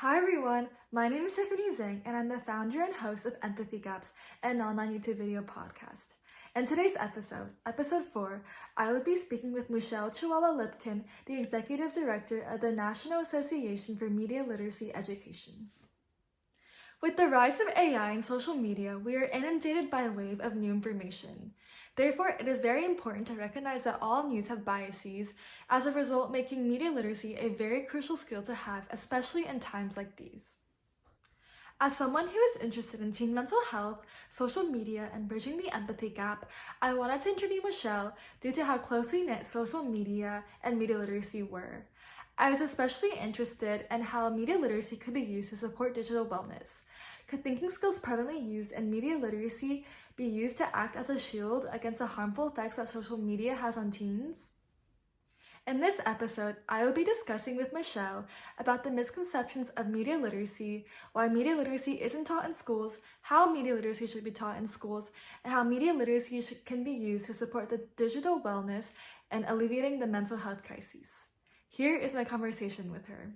Hi everyone, my name is Tiffany Zhang and I'm the founder and host of Empathy Gaps, an online YouTube video podcast. In today's episode 4, I will be speaking with Michelle Chihuahua Lipkin, the Executive Director of the National Association for Media Literacy Education. With the rise of AI and social media, we are inundated by a wave of new information. Therefore, it is very important to recognize that all news have biases, as a result, making media literacy a very crucial skill to have, especially in times like these. As someone who is interested in teen mental health, social media, and bridging the empathy gap, I wanted to interview Michelle due to how closely knit social media and media literacy were. I was especially interested in how media literacy could be used to support digital wellness. Could thinking skills prevalently used in media literacy be used to act as a shield against the harmful effects that social media has on teens? In this episode, I will be discussing with Michelle about the misconceptions of media literacy, why media literacy isn't taught in schools, how media literacy should be taught in schools, and how media literacy can be used to support the digital wellness and alleviating the mental health crises. Here is my conversation with her.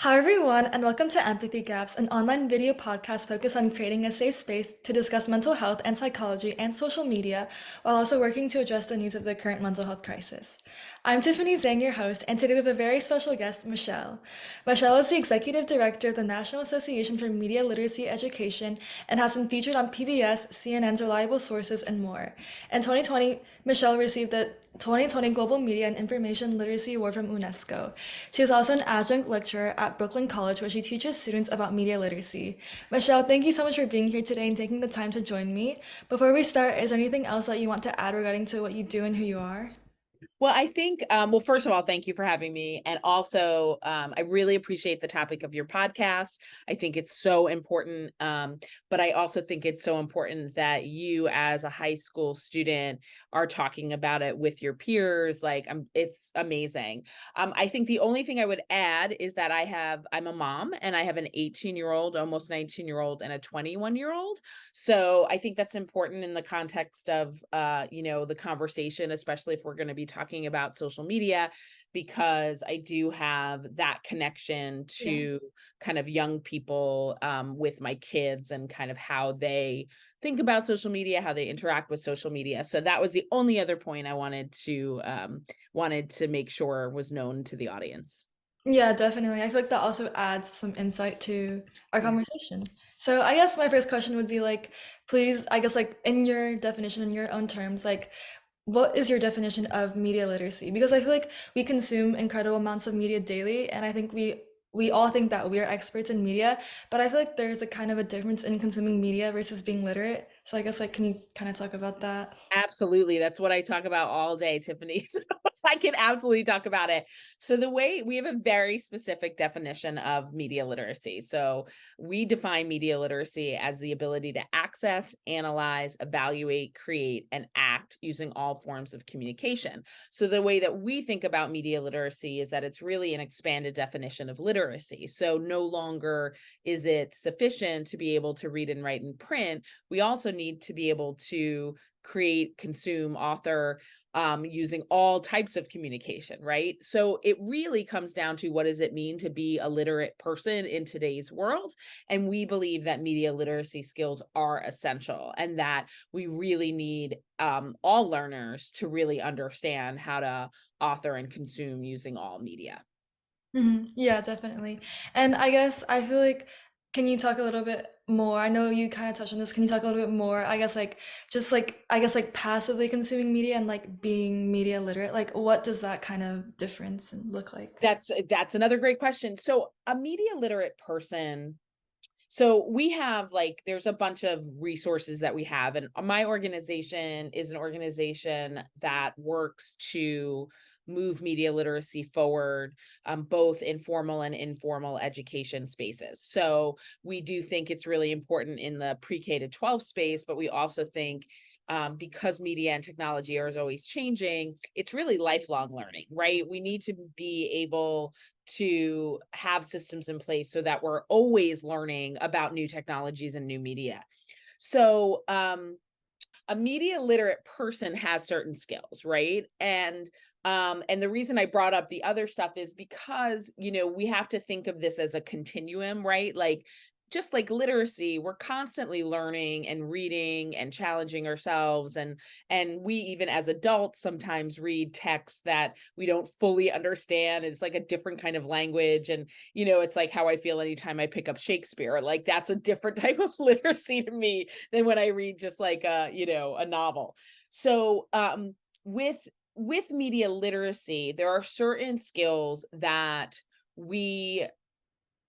Hi, everyone, and welcome to Empathy Gaps, an online video podcast focused on creating a safe space to discuss mental health and psychology and social media while also working to address the needs of the current mental health crisis. I'm Tiffany Zhang, your host, and today we have a very special guest, Michelle. Michelle is the Executive Director of the National Association for Media Literacy Education and has been featured on PBS, CNN's Reliable Sources, and more. In 2020, Michelle received the 2020 Global Media and Information Literacy Award from UNESCO. She is also an adjunct lecturer at Brooklyn College, where she teaches students about media literacy. Michelle, thank you so much for being here today and taking the time to join me. Before we start, is there anything else that you want to add regarding to what you do and who you are? Well, I think, well, first of all, thank you for having me. And also, I really appreciate the topic of your podcast. I think it's so important. But I also think it's so important that you, as a high school student, are talking about it with your peers. It's amazing. I think the only thing I would add is that I'm a mom and I have an 18-year-old, almost 19-year-old, and a 21-year-old. So I think that's important in the context of, the conversation, especially if we're going to be talking about social media, because I do have that connection Yeah. to kind of young people with my kids and kind of how they think about social media, how they interact with social media. So that was the only other point I wanted to make sure was known to the audience. Yeah, definitely. I feel like that also adds some insight to our Yeah. conversation. So I guess my first question would be like, please, I guess like in your definition, in your own terms, like what is your definition of media literacy? Because I feel like we consume incredible amounts of media daily, and I think we all think that we are experts in media, but I feel like there's a kind of a difference in consuming media versus being literate. So I guess like can you kind of talk about that? Absolutely. That's what I talk about all day, Tiffany. So I can absolutely talk about it. So the way we have a very specific definition of media literacy. So we define media literacy as the ability to access, analyze, evaluate, create, and act using all forms of communication. So the way that we think about media literacy is that it's really an expanded definition of literacy. So no longer is it sufficient to be able to read and write and print. We also need to be able to create, consume, author, using all types of communication, right? So it really comes down to, what does it mean to be a literate person in today's world? And we believe that media literacy skills are essential, and that we really need all learners to really understand how to author and consume using all media. Yeah, definitely. And I guess I feel like, can you talk a little bit more? I know you kind of touched on this. Can you talk a little bit more? I guess like just like I guess like passively consuming media and like being media literate. Like what does that kind of difference and look like? That's another great question. So a media literate person, so we have, like, there's a bunch of resources that we have, and my organization is an organization that works to move media literacy forward, both in formal and informal education spaces. So we do think it's really important in the pre-K to 12 space, but we also think, because media and technology are always changing, it's really lifelong learning, right? We need to be able to have systems in place so that we're always learning about new technologies and new media. So a media literate person has certain skills, right? And And the reason I brought up the other stuff is because, we have to think of this as a continuum, right? Like, just like literacy, we're constantly learning and reading and challenging ourselves, and we even as adults sometimes read texts that we don't fully understand. It's like a different kind of language, and it's like how I feel anytime I pick up Shakespeare. Like, that's a different type of literacy to me than when I read just like a novel. So with media literacy, there are certain skills that we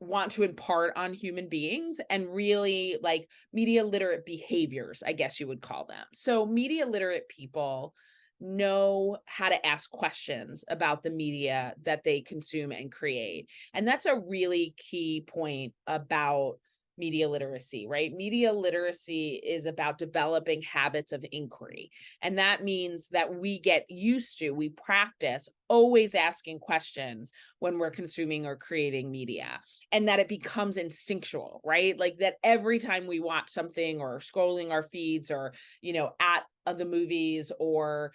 want to impart on human beings, and really like media literate behaviors, I guess you would call them. So media literate people know how to ask questions about the media that they consume and create. And that's a really key point about media literacy, right? Media literacy is about developing habits of inquiry. And that means that we get used to, we practice always asking questions when we're consuming or creating media, and that it becomes instinctual, right? Like that every time we watch something or scrolling our feeds, or, at the movies, or,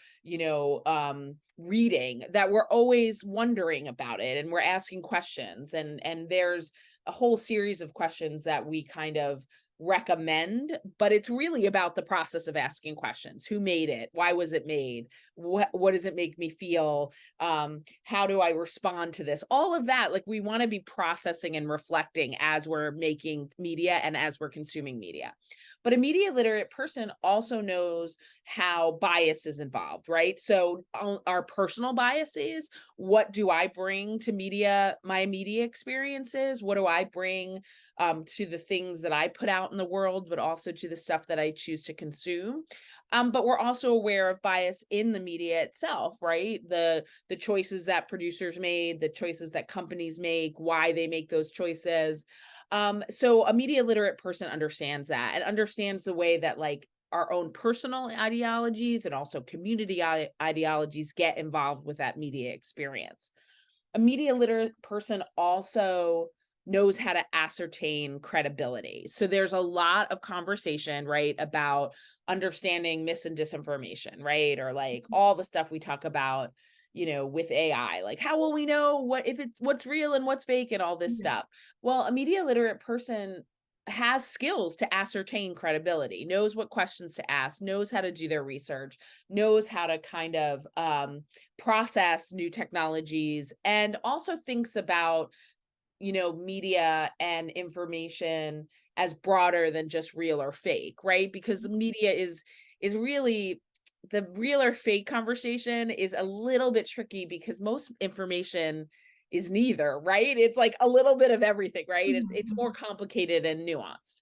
reading, that we're always wondering about it and we're asking questions. And there's a whole series of questions that we kind of recommend, but it's really about the process of asking questions. Who made it? Why was it made? What does it make me feel? How do I respond to this? All of that, like, we want to be processing and reflecting as we're making media and as we're consuming media. But a media literate person also knows how bias is involved, right? So our personal biases, what do I bring to media, my media experiences? What do I bring to the things that I put out in the world, but also to the stuff that I choose to consume? But we're also aware of bias in the media itself, right? The choices that producers made, the choices that companies make, why they make those choices. So a media literate person understands that, and understands the way that, like, our own personal ideologies and also community ideologies get involved with that media experience. A media literate person also knows how to ascertain credibility. So there's a lot of conversation, right, about understanding mis and disinformation, right? Or like all the stuff we talk about, with AI, like how will we know what's real and what's fake and all this Yeah. stuff. Well, a media literate person has skills to ascertain credibility, knows what questions to ask, knows how to do their research, knows how to kind of process new technologies, and also thinks about media and information as broader than just real or fake, right? Because media is really, the real or fake conversation is a little bit tricky, because most information is neither, right? It's like a little bit of everything, right? It's more Mhm. complicated and nuanced.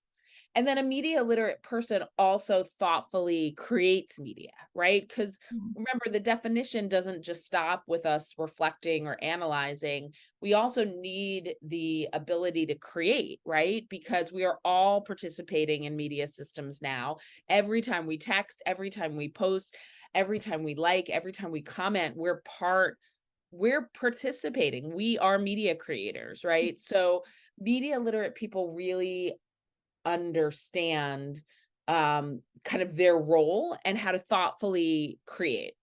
And then a media literate person also thoughtfully creates media, right? Because Mhm. remember, the definition doesn't just stop with us reflecting or analyzing. We also need the ability to create, right? Because we are all participating in media systems now. Every time we text, every time we post, every time we like, every time we comment, we're participating. We are media creators, right? So media literate people really understand kind of their role and how to thoughtfully create.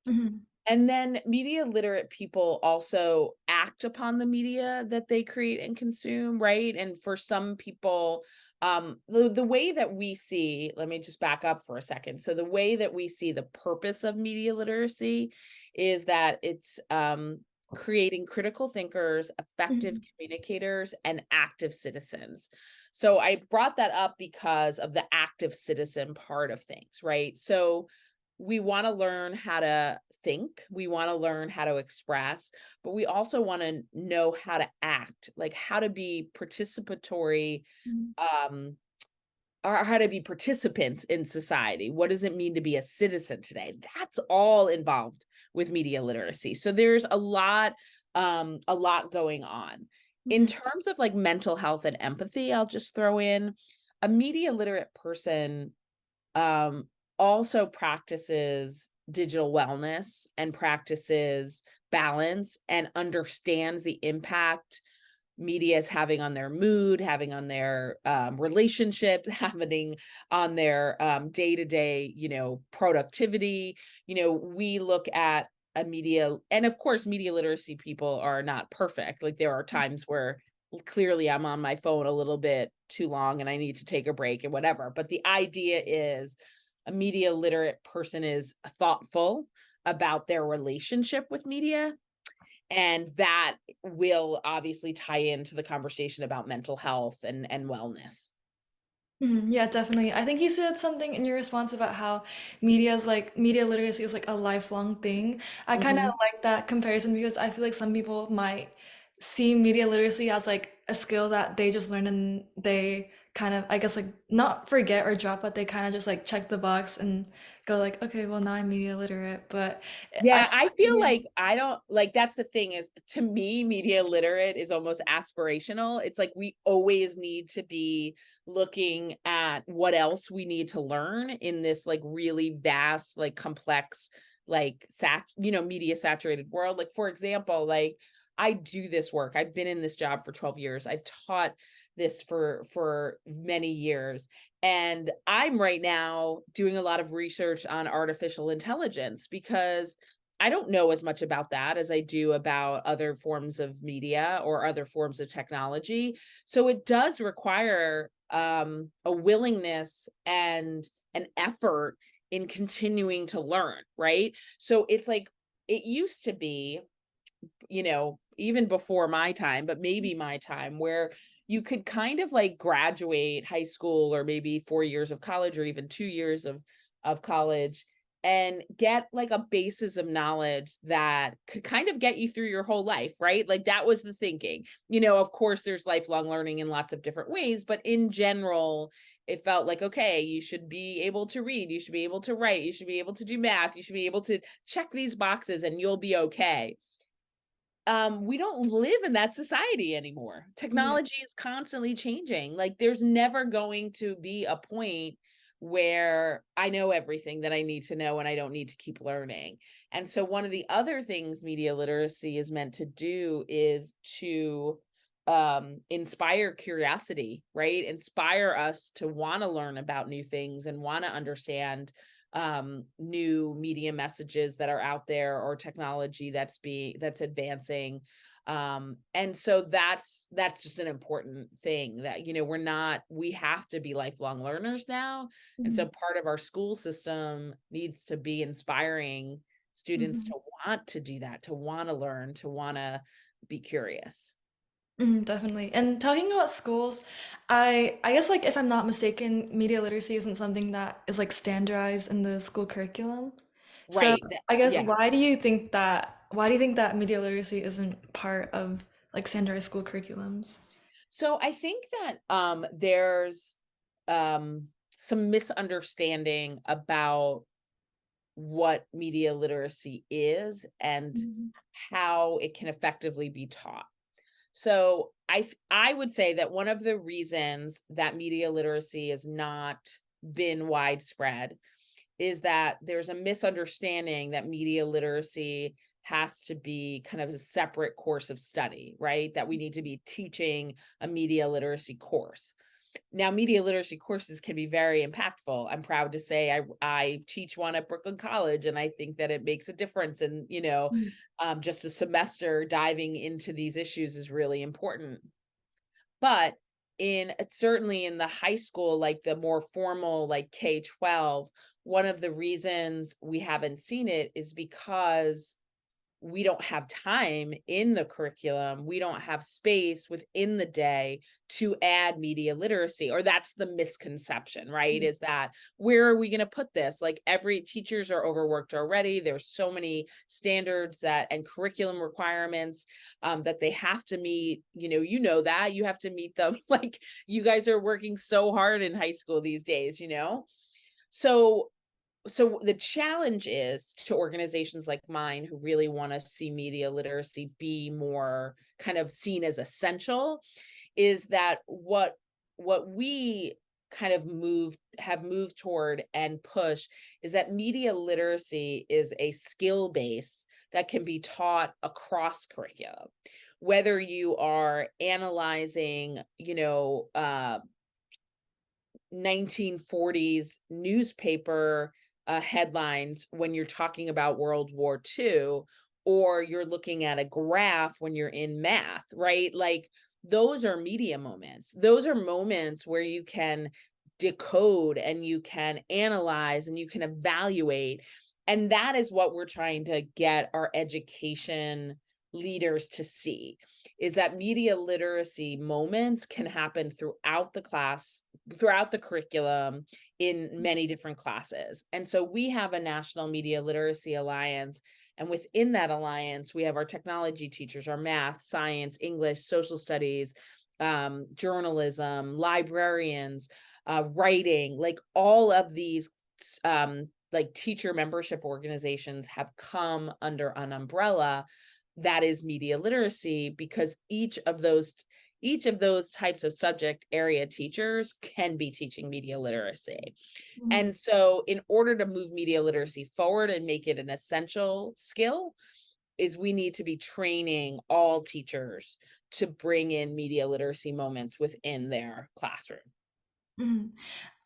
Mhm. And then media literate people also act upon the media that they create and consume, right? And for some people, the way that we see, let me just back up for a second. So the way that we see the purpose of media literacy is that it's creating critical thinkers, effective Mhm. communicators, and active citizens. So I brought that up because of the active citizen part of things, right? So we want to learn how to think, we want to learn how to express, but we also want to know how to act, like how to be participatory, Mhm. um or how to be participants in society. What does it mean to be a citizen today? That's all involved with media literacy. So there's a lot going on. In Mhm. terms of like mental health and empathy, I'll just throw in a media literate person um, also practices digital wellness and practices balance and understands the impact media is having on their mood, having on their relationships, having on their day to day, productivity. We look at a media, and of course media literacy people are not perfect. Like there are times where clearly I'm on my phone a little bit too long and I need to take a break and whatever. But the idea is a media literate person is thoughtful about their relationship with media, and that will obviously tie into the conversation about mental health and wellness. Yeah, definitely. I think you said something in your response about how media literacy is like a lifelong thing. I kind of Mhm. like that comparison because I feel like some people might see media literacy as like a skill that they just learn and they kind of, I guess, like not forget or drop, but they kind of just like check the box and go like, okay, well now I'm media literate. But I, Yeah, I feel yeah. like I don't like that's the thing is to me, media literate is almost aspirational. It's like we always need to be looking at what else we need to learn in this like really vast, like complex, like media saturated world. Like, for example, like I do this work. I've been in this job for 12 years. I've taught this for many years. And I'm right now doing a lot of research on artificial intelligence because I don't know as much about that as I do about other forms of media or other forms of technology. So it does require a willingness and an effort in continuing to learn, right? So it's like it used to be, even before my time, but maybe my time, where you could kind of like graduate high school or maybe 4 years of college or even 2 years of college and get like a basis of knowledge that could kind of get you through your whole life, right? Like that was the thinking. Of course there's lifelong learning in lots of different ways, but in general, it felt like, okay, you should be able to read, you should be able to write, you should be able to do math, you should be able to check these boxes and you'll be okay. We don't live in that society anymore. Yeah. Technology is constantly changing. Like there's never going to be a point where I know everything that I need to know and I don't need to keep learning. And so one of the other things media literacy is meant to do is to inspire curiosity, right? Inspire us to want to learn about new things and want to understand new media messages that are out there or technology that's advancing. And so that's just an important thing that we have to be lifelong learners now. And so Mhm. part of our school system needs to be inspiring students Mhm. to want to do that, to want to learn, to want to be curious. Definitely. And talking about schools, I guess like if I'm not mistaken, media literacy isn't something that is like standardized in the school curriculum. So Right. I guess Yeah. why do you think that media literacy isn't part of like standardized school curriculums? So I think that there's some misunderstanding about what media literacy is and Mhm. how it can effectively be taught. So I would say that one of the reasons that media literacy has not been widespread is that there's a misunderstanding that media literacy has to be kind of a separate course of study, right? That we need to be teaching a media literacy course. Now, media literacy courses can be very impactful. I'm proud to say I teach one at Brooklyn College, and I think that it makes a difference. And just a semester diving into these issues is really important. But certainly in the high school, like the more formal, like K-12, one of the reasons we haven't seen it is because we don't have time in the curriculum. We don't have space within the day to add media literacy, or that's the misconception, right? Yeah. Is that where are we going to put this? Like every teachers are overworked already. There's so many standards and curriculum requirements that they have to meet. That you have to meet them. Like you guys are working so hard in high school these days, So the challenge is to organizations like mine who really want to see media literacy be more kind of seen as essential is that what we kind of have moved toward and push is that media literacy is a skill base that can be taught across curriculum, whether you are analyzing 1940s newspaper headlines when you're talking about World War II, or you're looking at a graph when you're in math, right? Like those are media moments. Those are moments where you can decode and you can analyze and you can evaluate. And that is what we're trying to get our education leaders to see, is that media literacy moments can happen throughout the class, throughout the curriculum, in many different classes. And so we have a National Media Literacy Alliance. And within that alliance, we have our technology teachers, our math, science, English, social studies, journalism, librarians, writing, like all of these like teacher membership organizations have come under an umbrella that is media literacy, because each of those types of subject area teachers can be teaching media literacy. Mhm. And so in order to move media literacy forward and make it an essential skill, is we need to be training all teachers to bring in media literacy moments within their classroom. Mhm.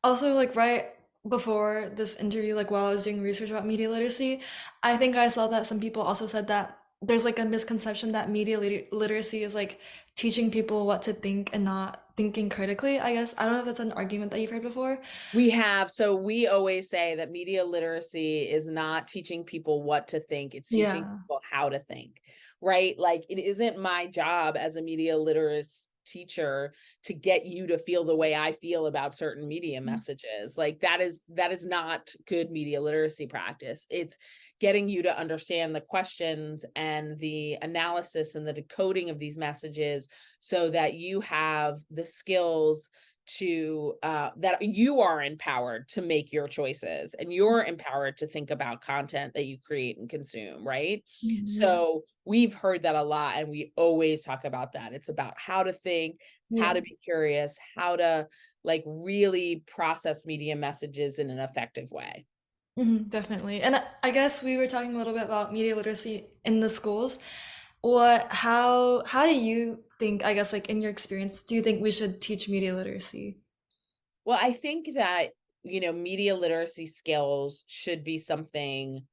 Also, like right before this interview, like while I was doing research about media literacy, I think I saw that some people also said that there's like a misconception that literacy is like teaching people what to think and not thinking critically, I guess. I don't know if that's an argument that you've heard before. So we always say that media literacy is not teaching people what to think, it's teaching Yeah. people how to think, right? Like it isn't my job as a media literacy teacher to get you to feel the way I feel about certain media messages. Like that is not good media literacy practice. It's getting you to understand the questions and the analysis and the decoding of these messages so that you have the skills to that you are empowered to make your choices and you're empowered to think about content that you create and consume, right? Mhm. Yeah. So we've heard that a lot and we always talk about that. It's about how to think, how Yeah. to be curious, how to like really process media messages in an effective way. Definitely. And I guess we were talking a little bit about media literacy in the schools. How do you think, I guess like in your experience, do you think we should teach media literacy? Well, I think that, media literacy skills should be something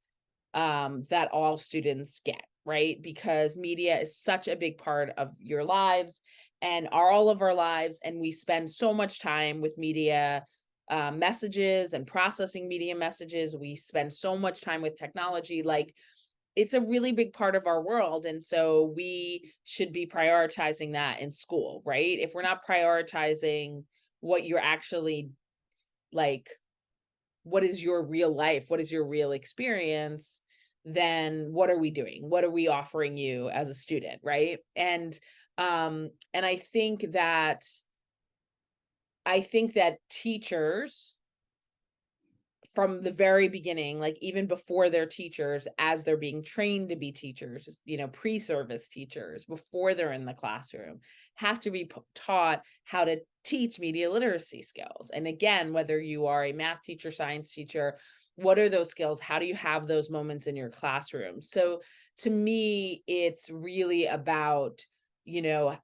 that all students get, right? Because media is such a big part of your lives and all of our lives. And we spend so much time with media messages and processing media messages. We spend so much time with technology. Like it's a really big part of our world. And so we should be prioritizing that in school, right? If we're not prioritizing what you're actually like, what is your real life? What is your real experience? Then what are we doing? What are we offering you as a student, right? And I think that teachers from the very beginning, like even before they're teachers, as they're being trained to be teachers, pre-service teachers, before they're in the classroom, have to be taught how to teach media literacy skills. And again, whether you are a math teacher, science teacher, what are those skills? How do you have those moments in your classroom? So to me, it's really about, you know,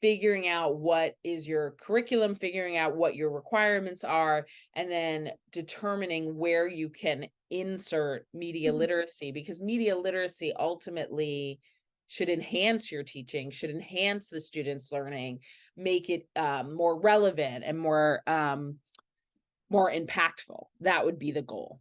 figuring out what is your curriculum, figuring out what your requirements are, and then determining where you can insert media Mhm. literacy, because media literacy ultimately should enhance your teaching, should enhance the students' learning, make it more relevant and more impactful. That would be the goal.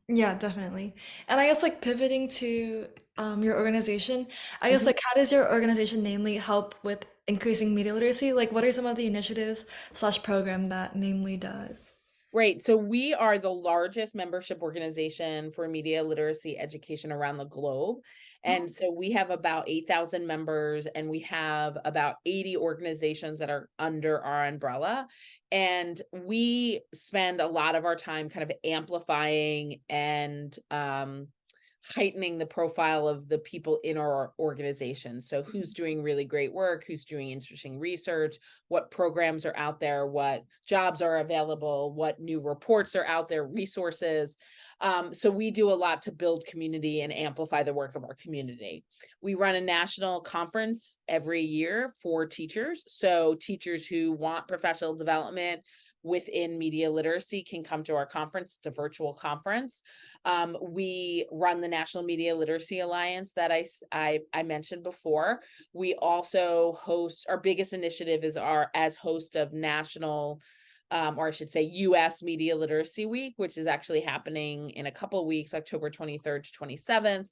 Yeah, definitely. And I guess like pivoting to your organization, I guess like how does your organization namely help with increasing media literacy? Like what are some of the initiatives slash program that namely does? Right. So we are the largest membership organization for media literacy education around the globe. Oh. And so we have about 8,000 members and we have about 80 organizations that are under our umbrella. And we spend a lot of our time kind of amplifying and heightening the profile of the people in our organization. So who's doing really great work, who's doing interesting research, what programs are out there, what jobs are available, what new reports are out there, resources. So we do a lot to build community and amplify the work of our community. We run a national conference every year for teachers. So teachers who want professional development, within media literacy can come to our conference. It's a virtual conference. We run the National Media Literacy Alliance that I mentioned before. We also host, our biggest initiative is our as host of national, or I should say US Media Literacy Week, which is actually happening in a couple of weeks, October 23rd to 27th.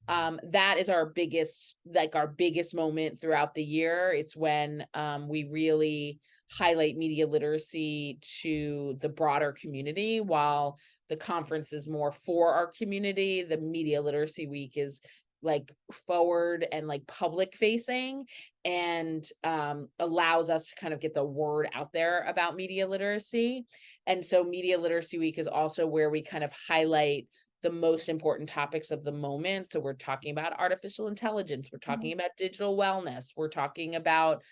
That is our biggest moment throughout the year. It's when we really highlight media literacy to the broader community. While the conference is more for our community, the Media Literacy Week is like forward and like public facing, and allows us to kind of get the word out there about media literacy. And so Media Literacy Week is also where we kind of highlight the most important topics of the moment. So we're talking about artificial intelligence, we're talking about digital wellness, we're talking about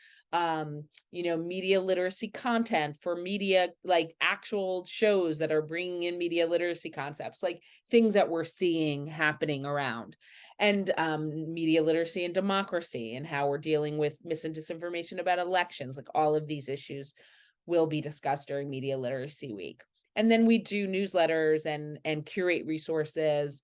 media literacy content for media, like actual shows that are bringing in media literacy concepts, like things that we're seeing happening around, and media literacy and democracy, and how we're dealing with mis and disinformation about elections. Like all of these issues will be discussed during Media Literacy Week. And then we do newsletters and curate resources.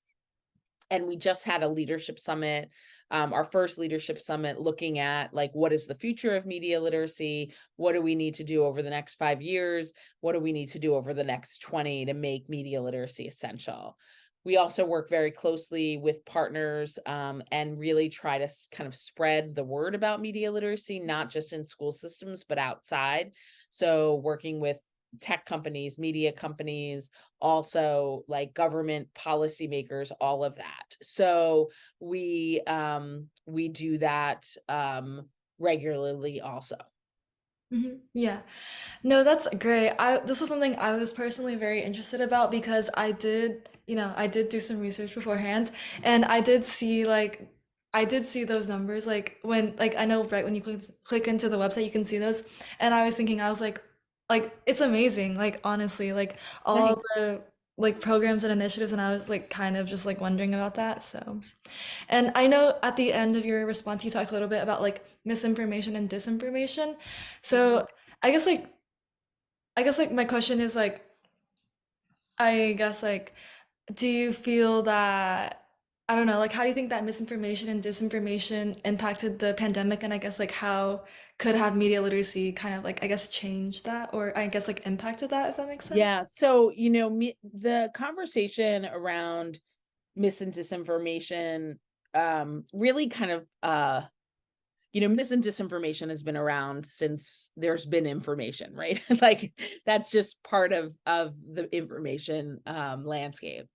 And we just had a leadership summit, our first leadership summit, looking at like, what is the future of media literacy? What do we need to do over the next 5 years? What do we need to do over the next 20 to make media literacy essential? We also work very closely with partners and really try to kind of spread the word about media literacy, not just in school systems, but outside. So working with tech companies, media companies, also like government policymakers, all of that. So we do that regularly also. Yeah. No, that's great. This was something I was personally very interested about because I did do some research beforehand, and I did see those numbers like when like I know right when you click into the website you can see those, and I was thinking I was like it's amazing, like honestly, like all Nice. the like programs and initiatives, and I was like kind of just like wondering about that. So, and I know at the end of your response, you talked a little bit about like misinformation and disinformation. Mhm. So I guess like my question is like I guess like do you feel that I don't know, like how do you think that misinformation and disinformation impacted the pandemic, and I guess like how could have media literacy kind of like I guess change that, or I guess like impacted that, if that makes sense? Yeah. So, the conversation around mis and disinformation really kind of mis and disinformation has been around since there's been information, right? Like that's just part of the information landscape.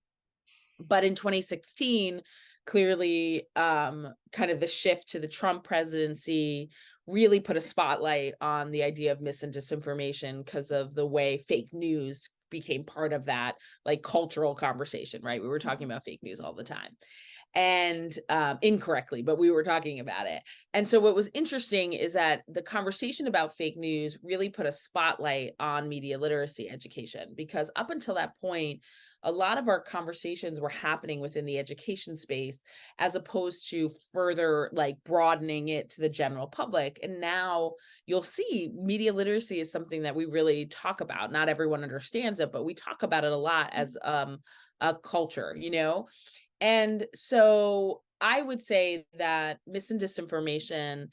But in 2016, clearly kind of the shift to the Trump presidency really put a spotlight on the idea of mis and disinformation because of the way fake news became part of that like cultural conversation, right? We were talking about fake news all the time, and incorrectly, but we were talking about it. And so what was interesting is that the conversation about fake news really put a spotlight on media literacy education, because up until that point, a lot of our conversations were happening within the education space as opposed to further like broadening it to the general public. And now you'll see media literacy is something that we really talk about. Not everyone understands it, but we talk about it a lot as a culture, And so I would say that mis and disinformation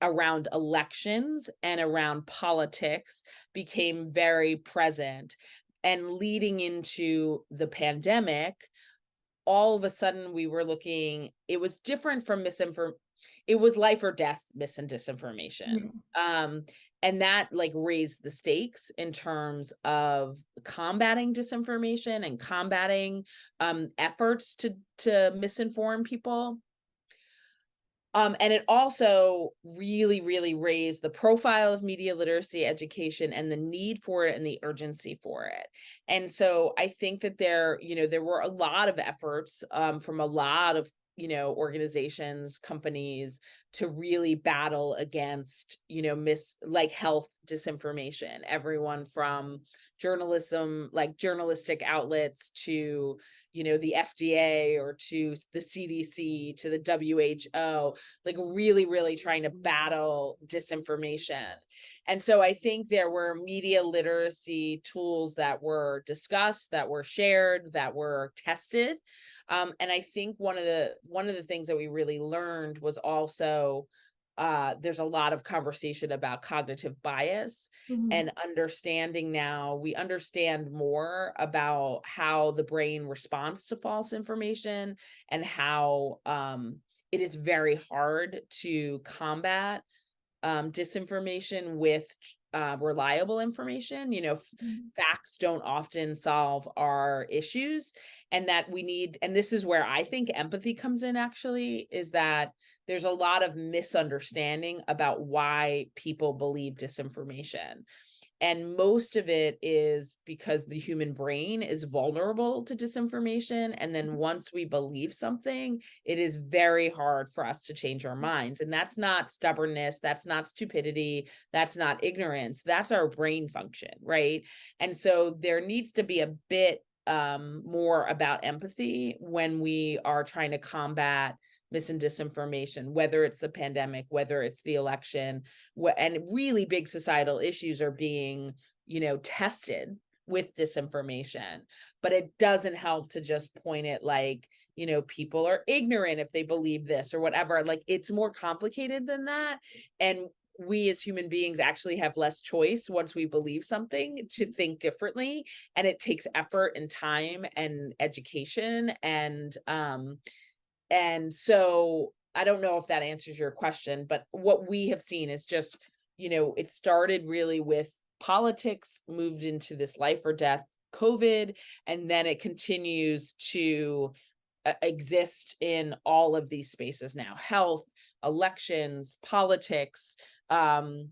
around elections and around politics became very present. And leading into the pandemic, all of a sudden we were looking, it was different from it was life or death mis and disinformation. Mhm. Um, and that like raised the stakes in terms of combating disinformation and combating efforts to misinform people. And it also really, really raised the profile of media literacy education and the need for it and the urgency for it. And so I think that there were a lot of efforts from a lot of organizations, companies to really battle against, like health disinformation. Everyone from journalism, like journalistic outlets to, the FDA or to the CDC to the WHO, like really, really trying to battle disinformation. And so I think there were media literacy tools that were discussed, that were shared, that were tested. And I think one of the things that we really learned was also there's a lot of conversation about cognitive bias Mhm. and understanding. Now we understand more about how the brain responds to false information and how it is very hard to combat disinformation with reliable information. Mhm. Facts don't often solve our issues, and that we need, and this is where I think empathy comes in actually, is that there's a lot of misunderstanding about why people believe disinformation. And most of it is because the human brain is vulnerable to disinformation. And then once we believe something, it is very hard for us to change our minds. And that's not stubbornness. That's not stupidity. That's not ignorance. That's our brain function, right? And so there needs to be a bit more about empathy when we are trying to combat mis and disinformation, whether it's the pandemic, whether it's the election, and really big societal issues are being, tested with disinformation. But it doesn't help to just point it like, people are ignorant if they believe this or whatever. Like, it's more complicated than that. And we as human beings actually have less choice once we believe something to think differently. And it takes effort and time and education. And so I don't know if that answers your question, but what we have seen is just, it started really with politics, moved into this life or death COVID, and then it continues to exist in all of these spaces now: health, elections, politics, um,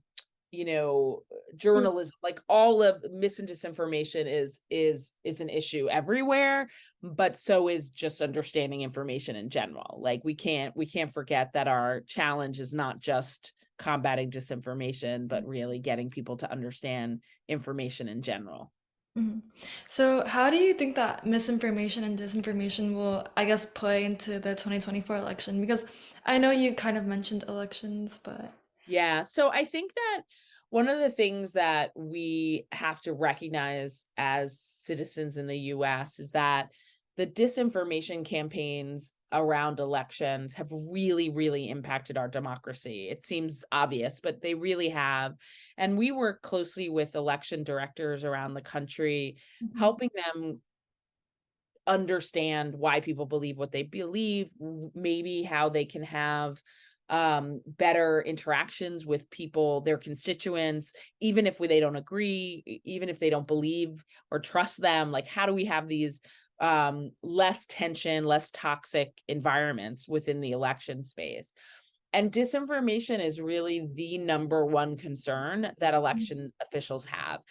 you know, journalism, like all of mis and disinformation is an issue everywhere, but so is just understanding information in general. Like we can't forget that our challenge is not just combating disinformation, but really getting people to understand information in general. Mhm. So, how do you think that misinformation and disinformation will, I guess, play into the 2024 election? Because I know you kind of mentioned elections, but Yeah. So I think that one of the things that we have to recognize as citizens in the US is that the disinformation campaigns around elections have really, really impacted our democracy. It seems obvious, but they really have. And we work closely with election directors around the country, Mhm. helping them understand why people believe what they believe, maybe how they can have better interactions with people, their constituents, even if they don't agree, even if they don't believe or trust them. Like, how do we have these less tension, less toxic environments within the election space? And disinformation is really the number one concern that election officials have,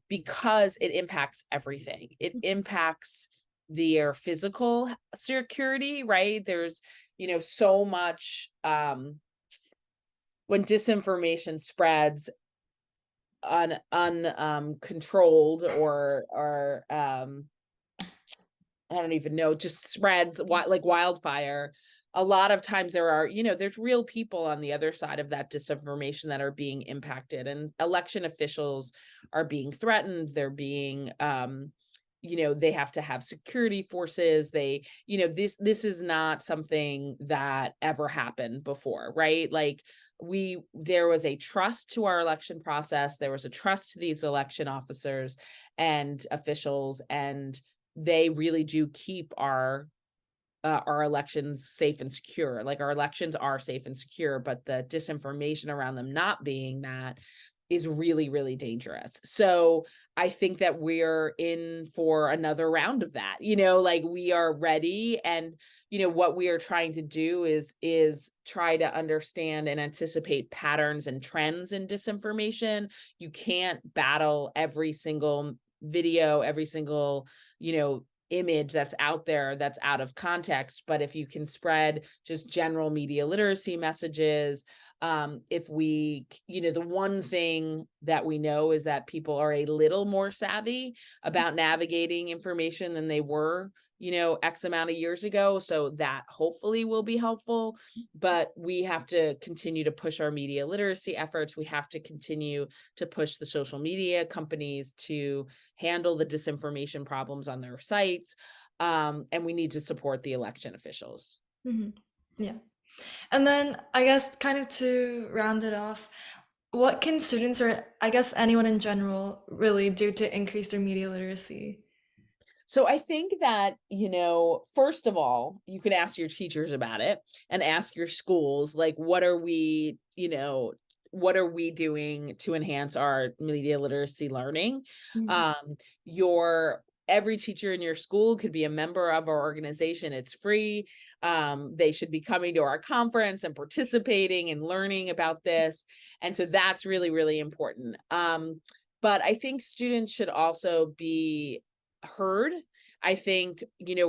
because it impacts everything. It impacts their physical security, right? There's, so much when disinformation spreads controlled, or I don't even know, just spreads like wildfire. A lot of times there's real people on the other side of that disinformation that are being impacted, and election officials are being threatened. They're being, they have to have security forces. This is not something that ever happened before, right? Like, there was a trust to our election process. There was a trust to these election officers and officials, and they really do keep our elections safe and secure. Like, our elections are safe and secure, but the disinformation around them not being that is really, really dangerous. So I think that we're in for another round of that. Like, we are ready, and what we are trying to do is try to understand and anticipate patterns and trends in disinformation. You can't battle every single video, every single, you know image that's out there that's out of context. But if you can spread just general media literacy messages, if we, the one thing that we know is that people are a little more savvy about navigating information than they were, X amount of years ago. So that hopefully will be helpful. But we have to continue to push our media literacy efforts. We have to continue to push the social media companies to handle the disinformation problems on their sites. And we need to support the election officials. Mhm. Yeah. And then I guess kind of to round it off, what can students or I guess anyone in general really do to increase their media literacy? So I think that, first of all, you can ask your teachers about it and ask your schools, like, what are we doing to enhance our media literacy learning? Mhm. Um, your Every teacher in your school could be a member of our organization. It's free. They should be coming to our conference and participating and learning about this. And so that's really, really important. But I think students should also be heard. I think,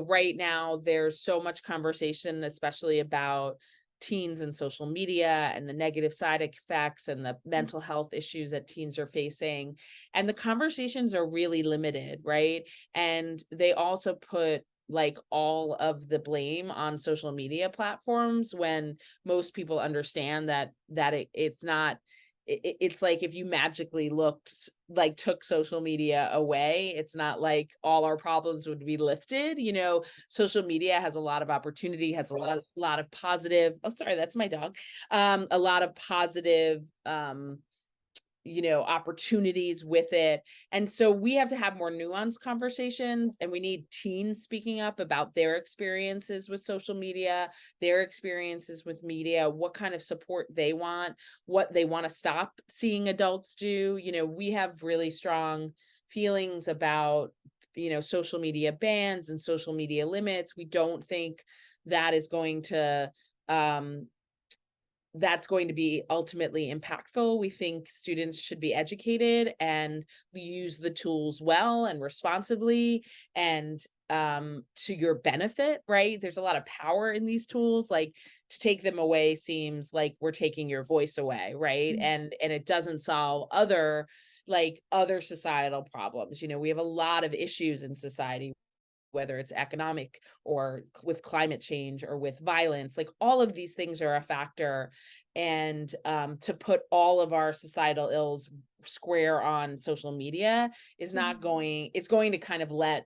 right now there's so much conversation, especially about teens and social media and the negative side effects and the mental health issues that teens are facing. And the conversations are really limited, right? And they also put like all of the blame on social media platforms when most people understand that it's not it's like if you magically took social media away, it's not like all our problems would be lifted. Social media has a lot of opportunity, has a lot of positive. Oh, sorry, that's my dog. A lot of positive opportunities with it. And so we have to have more nuanced conversations, and we need teens speaking up about their experiences with social media, their experiences with media, what kind of support they want, what they want to stop seeing adults do. We have really strong feelings about, social media bans and social media limits. We don't think that is going to um that's going to be ultimately impactful. We think students should be educated and use the tools well and responsibly and to your benefit, right? There's a lot of power in these tools. Like, to take them away seems like we're taking your voice away, right? Mhm. And it doesn't solve other societal problems. We have a lot of issues in society, whether it's economic or with climate change or with violence. Like, all of these things are a factor. And to put all of our societal ills square on social media is not Mhm. going it's going to kind of let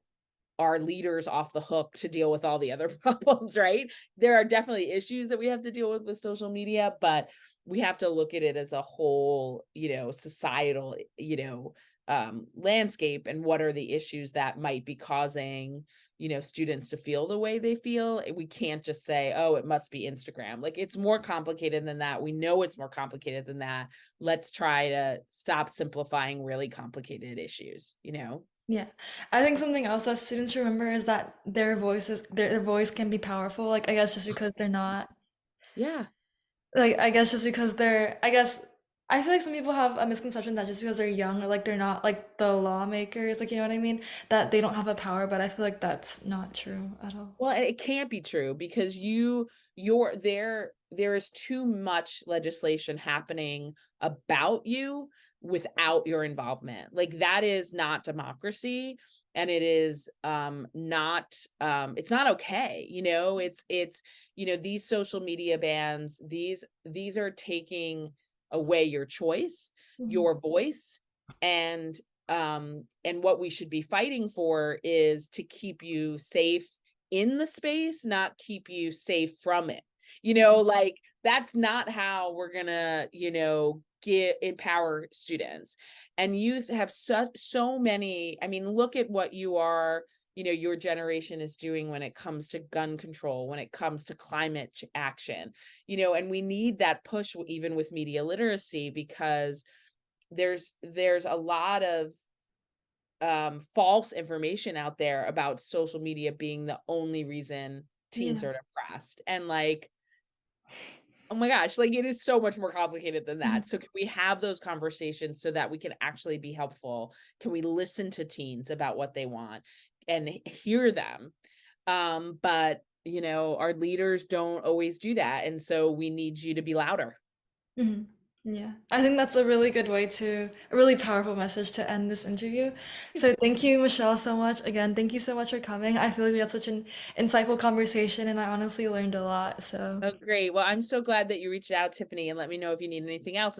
our leaders off the hook to deal with all the other problems, right? There are definitely issues that we have to deal with social media, but we have to look at it as a whole, societal, landscape, and what are the issues that might be causing, students to feel the way they feel. We can't just say, oh, it must be Instagram. Like, it's more complicated than that. We know it's more complicated than that. Let's try to stop simplifying really complicated issues. Yeah. I think something else that students remember is that their voice can be powerful. Like I guess just because they're not Yeah. like I guess just because they're I guess I feel like some people have a misconception that just because they're young or like they're not like the lawmakers, like you know what I mean, that they don't have a power, but I feel like that's not true at all. Well, and it can't be true because there is too much legislation happening about you without your involvement. Like, that is not democracy, and it is not it's not okay. These social media bans, these are taking away your choice, Mhm. your voice, and what we should be fighting for is to keep you safe in the space, not keep you safe from it. Like, that's not how we're gonna, get empower students. And youth have so many. I mean, look at what your generation is doing when it comes to gun control, when it comes to climate action, and we need that push even with media literacy, because there's a lot of false information out there about social media being the only reason teens Yeah. are depressed. And like, oh my gosh, like, it is so much more complicated than Mhm. that. So can we have those conversations so that we can actually be helpful? Can we listen to teens about what they want? and hear them. But our leaders don't always do that. And so we need you to be louder. Mhm. Yeah, I think that's a really good way a really powerful message to end this interview. So thank you, Michelle, so much. Again, thank you so much for coming. I feel like we had such an insightful conversation and I honestly learned a lot. So Oh, great. Well, I'm so glad that you reached out, Tiffany, and let me know if you need anything else.